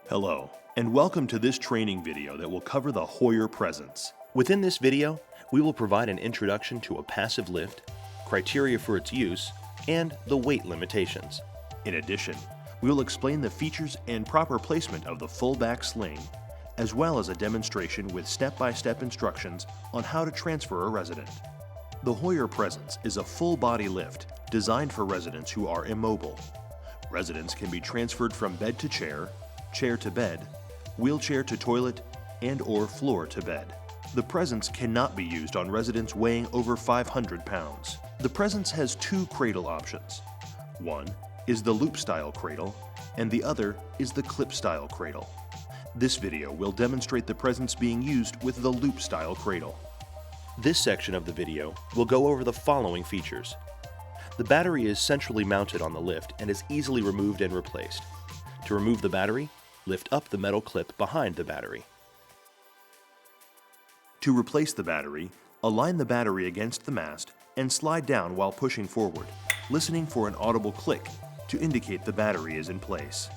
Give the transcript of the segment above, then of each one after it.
Hello, and welcome to this training video that will cover the Hoyer presence. Within this video, we will provide an introduction to a passive lift, criteria for its use, and the weight limitations. In addition, we will explain the features and proper placement of the full back sling, as well as a demonstration with step-by-step instructions on how to transfer a resident. The Hoyer presence is a full body lift designed for residents who are immobile. Residents can be transferred from bed to chair, chair to bed, wheelchair to toilet, and/or floor to bed. The presence cannot be used on residents weighing over 500 pounds. The presence has two cradle options. One is the loop-style cradle, and the other is the clip-style cradle. This video will demonstrate the presence being used with the loop-style cradle. This section of the video will go over the following features. The battery is centrally mounted on the lift and is easily removed and replaced. To remove the battery, lift up the metal clip behind the battery. To replace the battery, align the battery against the mast and slide down while pushing forward, listening for an audible click to indicate the battery is in place.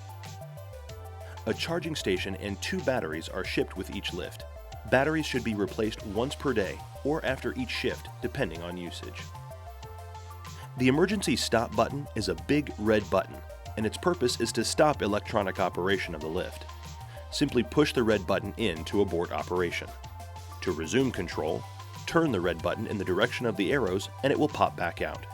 A charging station and two batteries are shipped with each lift. Batteries should be replaced once per day or after each shift, depending on usage. The emergency stop button is a big red button, and its purpose is to stop electronic operation of the lift. Simply push the red button in to abort operation. To resume control, turn the red button in the direction of the arrows and it will pop back out.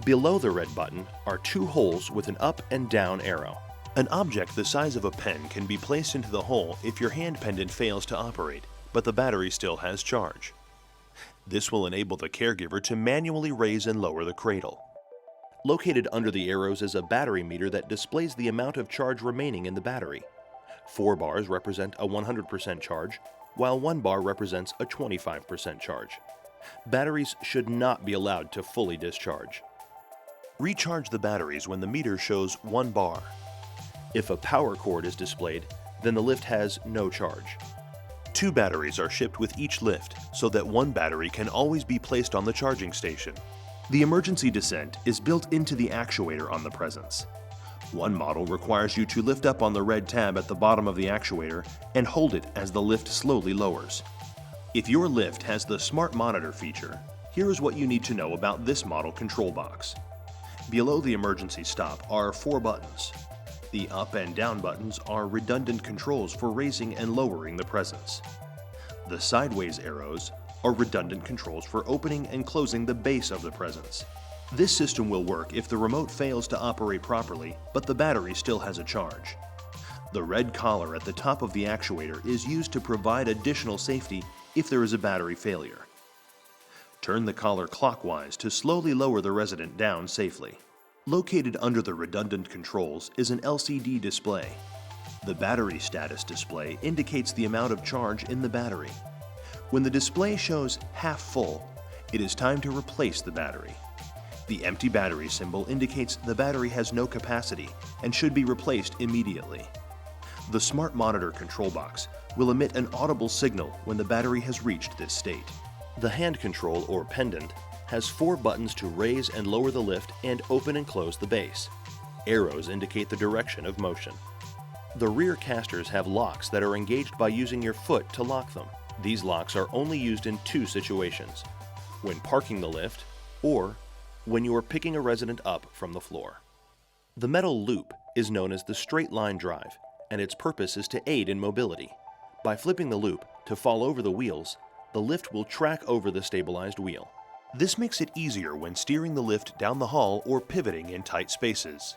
Below the red button are two holes with an up and down arrow. An object the size of a pen can be placed into the hole if your hand pendant fails to operate, but the battery still has charge. This will enable the caregiver to manually raise and lower the cradle. Located under the arrows is a battery meter that displays the amount of charge remaining in the battery. 4 bars represent a 100% charge, while 1 bar represents a 25% charge. Batteries should not be allowed to fully discharge. Recharge the batteries when the meter shows 1 bar. If a power cord is displayed, then the lift has no charge. 2 batteries are shipped with each lift so that 1 battery can always be placed on the charging station. The emergency descent is built into the actuator on the presence. One model requires you to lift up on the red tab at the bottom of the actuator and hold it as the lift slowly lowers. If your lift has the Smart Monitor feature, here is what you need to know about this model control box. Below the emergency stop are 4 buttons. The up and down buttons are redundant controls for raising and lowering the presence. The sideways arrows are redundant controls for opening and closing the base of the presence. This system will work if the remote fails to operate properly, but the battery still has a charge. The red collar at the top of the actuator is used to provide additional safety if there is a battery failure. Turn the collar clockwise to slowly lower the resident down safely. Located under the redundant controls is an LCD display. The battery status display indicates the amount of charge in the battery. When the display shows half full, it is time to replace the battery. The empty battery symbol indicates the battery has no capacity and should be replaced immediately. The Smart Monitor control box will emit an audible signal when the battery has reached this state. The hand control or pendant has 4 buttons to raise and lower the lift and open and close the base. Arrows indicate the direction of motion. The rear casters have locks that are engaged by using your foot to lock them. These locks are only used in 2 situations: when parking the lift or when you are picking a resident up from the floor. The metal loop is known as the straight line drive, and its purpose is to aid in mobility. By flipping the loop to fall over the wheels, the lift will track over the stabilized wheel. This makes it easier when steering the lift down the hall or pivoting in tight spaces.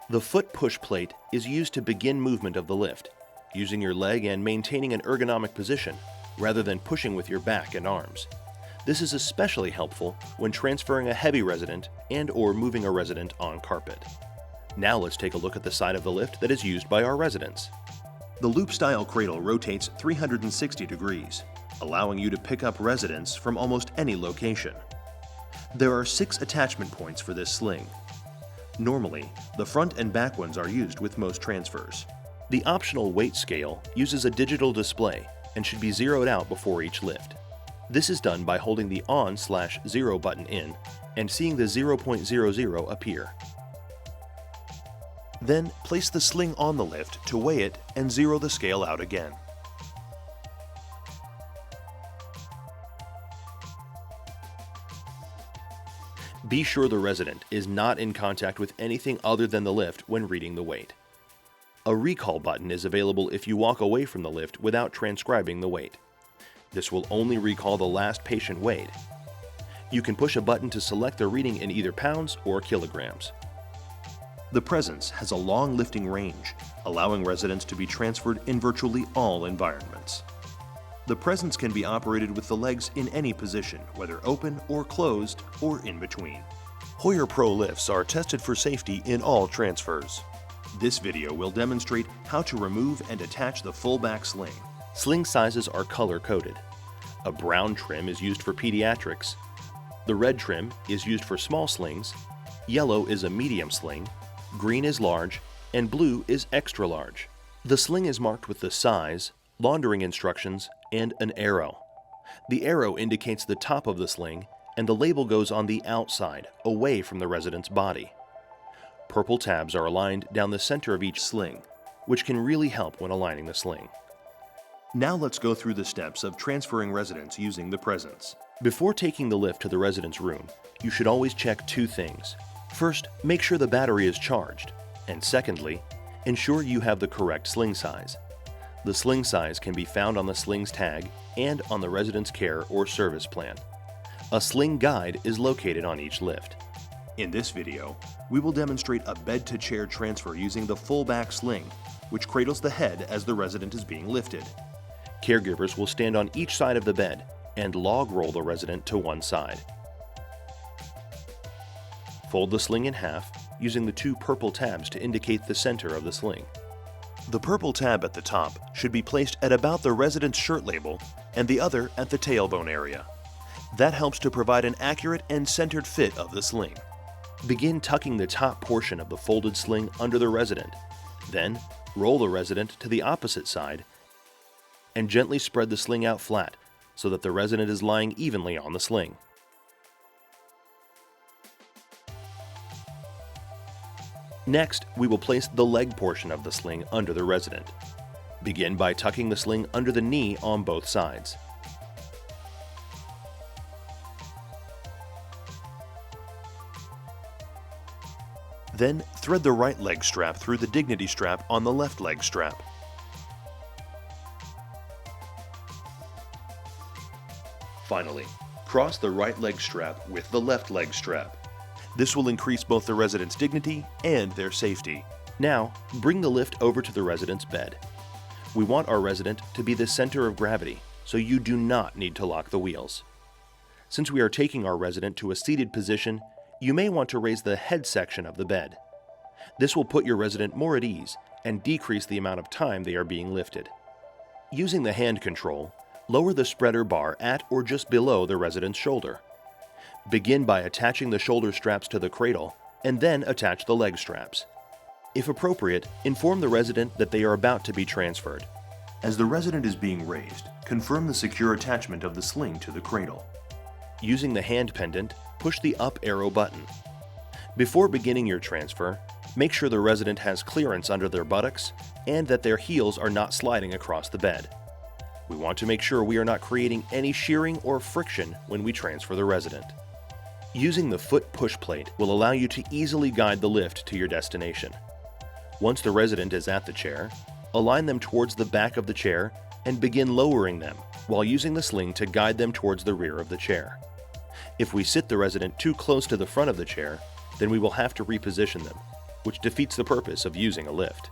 The foot push plate is used to begin movement of the lift, using your leg and maintaining an ergonomic position, rather than pushing with your back and arms. This is especially helpful when transferring a heavy resident and/or moving a resident on carpet. Now let's take a look at the side of the lift that is used by our residents. The loop-style cradle rotates 360 degrees, allowing you to pick up residents from almost any location. There are 6 attachment points for this sling. Normally, the front and back ones are used with most transfers. The optional weight scale uses a digital display and should be zeroed out before each lift. This is done by holding the on/0 button in and seeing the 0.00 appear. Then place the sling on the lift to weigh it and zero the scale out again. Be sure the resident is not in contact with anything other than the lift when reading the weight. A recall button is available if you walk away from the lift without transcribing the weight. This will only recall the last patient weighed. You can push a button to select the reading in either pounds or kilograms. The Presence has a long lifting range, allowing residents to be transferred in virtually all environments. The Presence can be operated with the legs in any position, whether open or closed or in between. Hoyer Pro lifts are tested for safety in all transfers. This video will demonstrate how to remove and attach the full back sling. Sling sizes are color-coded. A brown trim is used for pediatrics. The red trim is used for small slings. Yellow is a medium sling. Green is large, and blue is extra large. The sling is marked with the size, laundering instructions, and an arrow. The arrow indicates the top of the sling, and the label goes on the outside, away from the resident's body. Purple tabs are aligned down the center of each sling, which can really help when aligning the sling. Now let's go through the steps of transferring residents using the Presence. Before taking the lift to the resident's room, you should always check two things. First, make sure the battery is charged, and secondly, ensure you have the correct sling size. The sling size can be found on the sling's tag and on the resident's care or service plan. A sling guide is located on each lift. In this video, we will demonstrate a bed-to-chair transfer using the full back sling, which cradles the head as the resident is being lifted. Caregivers will stand on each side of the bed and log roll the resident to one side. Fold the sling in half using the two purple tabs to indicate the center of the sling. The purple tab at the top should be placed at about the resident's shirt label and the other at the tailbone area. That helps to provide an accurate and centered fit of the sling. Begin tucking the top portion of the folded sling under the resident. Then, roll the resident to the opposite side and gently spread the sling out flat so that the resident is lying evenly on the sling. Next, we will place the leg portion of the sling under the resident. Begin by tucking the sling under the knee on both sides. Then, thread the right leg strap through the dignity strap on the left leg strap. Finally, cross the right leg strap with the left leg strap. This will increase both the resident's dignity and their safety. Now, bring the lift over to the resident's bed. We want our resident to be the center of gravity, so you do not need to lock the wheels. Since we are taking our resident to a seated position, you may want to raise the head section of the bed. This will put your resident more at ease and decrease the amount of time they are being lifted. Using the hand control, lower the spreader bar at or just below the resident's shoulder. Begin by attaching the shoulder straps to the cradle and then attach the leg straps. If appropriate, inform the resident that they are about to be transferred. As the resident is being raised, confirm the secure attachment of the sling to the cradle. Using the hand pendant, push the up arrow button. Before beginning your transfer, make sure the resident has clearance under their buttocks and that their heels are not sliding across the bed. We want to make sure we are not creating any shearing or friction when we transfer the resident. Using the foot push plate will allow you to easily guide the lift to your destination. Once the resident is at the chair, align them towards the back of the chair and begin lowering them while using the sling to guide them towards the rear of the chair. If we sit the resident too close to the front of the chair, then we will have to reposition them, which defeats the purpose of using a lift.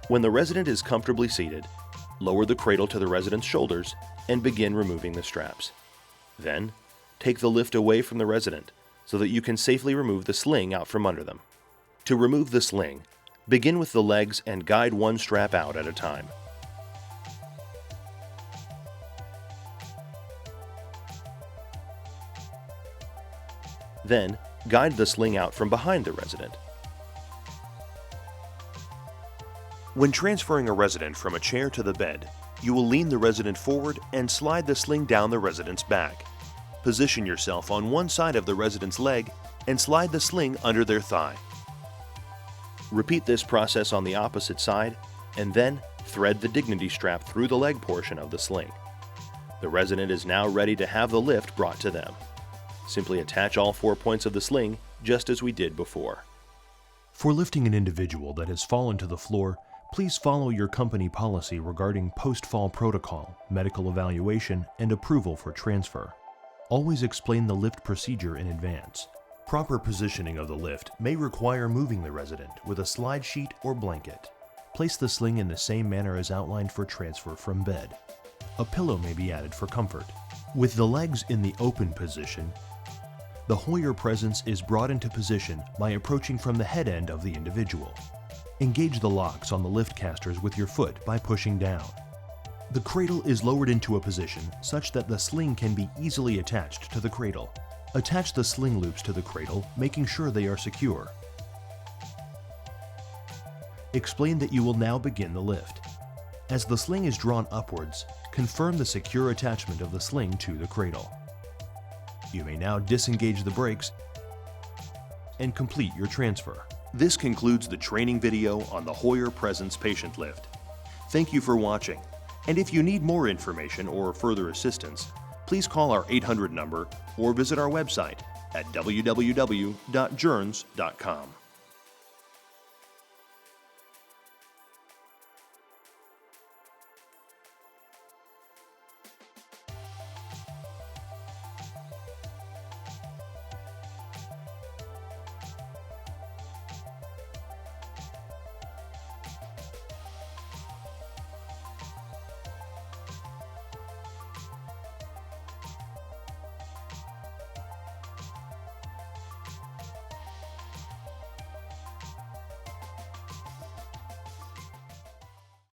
When the resident is comfortably seated, lower the cradle to the resident's shoulders and begin removing the straps. Then, take the lift away from the resident so that you can safely remove the sling out from under them. To remove the sling, begin with the legs and guide one strap out at a time. Then, guide the sling out from behind the resident. When transferring a resident from a chair to the bed, you will lean the resident forward and slide the sling down the resident's back. Position yourself on one side of the resident's leg and slide the sling under their thigh. Repeat this process on the opposite side, and then thread the dignity strap through the leg portion of the sling. The resident is now ready to have the lift brought to them. Simply attach all 4 points of the sling just as we did before. For lifting an individual that has fallen to the floor, please follow your company policy regarding post-fall protocol, medical evaluation, and approval for transfer. Always explain the lift procedure in advance. Proper positioning of the lift may require moving the resident with a slide sheet or blanket. Place the sling in the same manner as outlined for transfer from bed. A pillow may be added for comfort. With the legs in the open position, the Hoyer presence is brought into position by approaching from the head end of the individual. Engage the locks on the lift casters with your foot by pushing down. The cradle is lowered into a position such that the sling can be easily attached to the cradle. Attach the sling loops to the cradle, making sure they are secure. Explain that you will now begin the lift. As the sling is drawn upwards, confirm the secure attachment of the sling to the cradle. You may now disengage the brakes and complete your transfer. This concludes the training video on the Hoyer Presence Patient Lift. Thank you for watching, and if you need more information or further assistance, please call our 800 number or visit our website at www.joerns.com.